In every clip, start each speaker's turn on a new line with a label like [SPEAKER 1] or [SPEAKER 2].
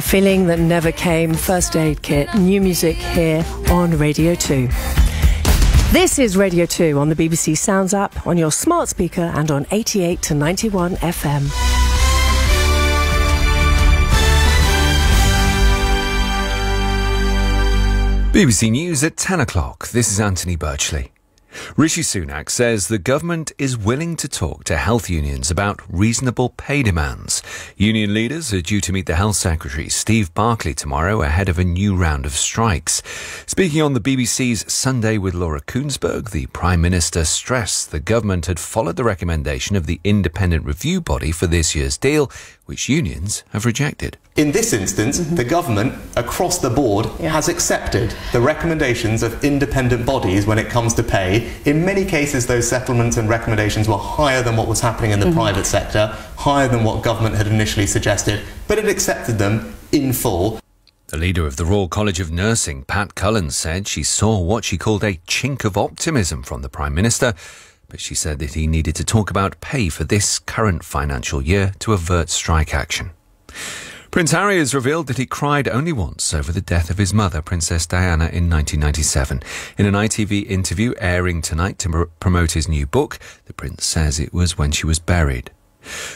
[SPEAKER 1] A feeling that never came. First Aid Kit, new music here on Radio 2. This is Radio 2 on the BBC Sounds app, on your smart speaker and on 88 to 91 FM.
[SPEAKER 2] BBC News at 10 o'clock. This is Anthony Birchley. Rishi Sunak says the government is willing to talk to health unions about reasonable pay demands. Union leaders are due to meet the Health Secretary, Steve Barclay, tomorrow ahead of a new round of strikes. Speaking on the BBC's Sunday with Laura Kuenssberg, the Prime Minister stressed the government had followed the recommendation of the independent review body for this year's deal, which unions have rejected.
[SPEAKER 3] In this instance, the government, across the board, has accepted the recommendations of independent bodies when it comes to pay. In many cases, those settlements and recommendations were higher than what was happening in the private sector, higher than what government had initially suggested, but it accepted them in full.
[SPEAKER 2] The leader of the Royal College of Nursing, Pat Cullen, said she saw what she called a chink of optimism from the Prime Minister, but she said that he needed to talk about pay for this current financial year to avert strike action. Prince Harry has revealed that he cried only once over the death of his mother, Princess Diana, in 1997. In an ITV interview airing tonight to promote his new book, the Prince says it was when she was buried.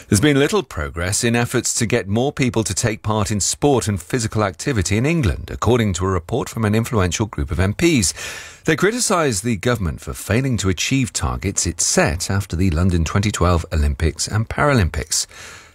[SPEAKER 2] There's been little progress in efforts to get more people to take part in sport and physical activity in England, according to a report from an influential group of MPs. They criticise the government for failing to achieve targets it set after the London 2012 Olympics and Paralympics.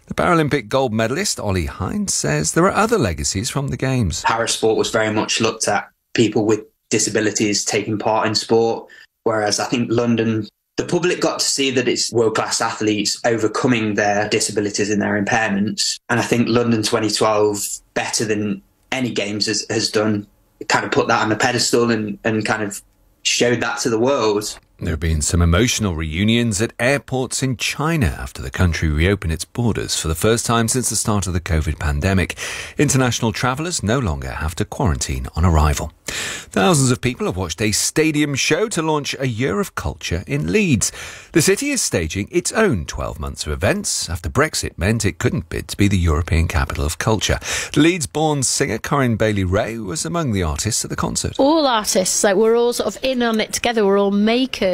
[SPEAKER 2] The Paralympic gold medalist, Ollie Hines, says there are other legacies from the Games.
[SPEAKER 4] Parasport was very much looked at people with disabilities taking part in sport, whereas I think London, the public got to see that it's world-class athletes overcoming their disabilities and their impairments. And I think London 2012, better than any Games has done, kind of put that on a pedestal and kind of showed that to the world.
[SPEAKER 2] There have been some emotional reunions at airports in China after the country reopened its borders for the first time since the start of the COVID pandemic. International travellers no longer have to quarantine on arrival. Thousands of people have watched a stadium show to launch a year of culture in Leeds. The city is staging its own 12 months of events after Brexit meant it couldn't bid to be the European capital of culture. Leeds-born singer Corinne Bailey-Rae was among the artists at the concert.
[SPEAKER 5] All artists, we're all sort of in on it together, we're all makers.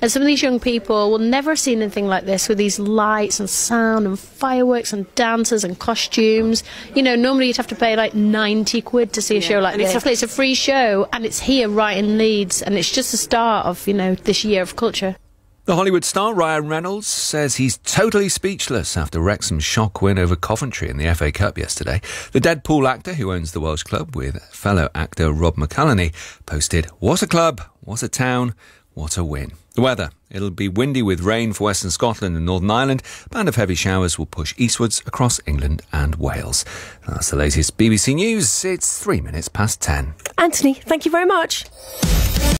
[SPEAKER 5] And some of these young people will never have seen anything like this, with these lights and sound and fireworks and dancers and costumes. You know, normally you'd have to pay like 90 quid to see a show like this. It's a free show, and it's here right in Leeds, and it's just the start of, you know, this year of culture.
[SPEAKER 2] The Hollywood star Ryan Reynolds says he's totally speechless after Wrexham's shock win over Coventry in the FA Cup yesterday. The Deadpool actor, who owns the Welsh club with fellow actor Rob McElhenney, posted, "What a club, what a town, what a win." The weather. It'll be windy with rain for Western Scotland and Northern Ireland. A band of heavy showers will push eastwards across England and Wales. That's the latest BBC News. It's 3 minutes past 10.
[SPEAKER 1] Anthony, thank you very much.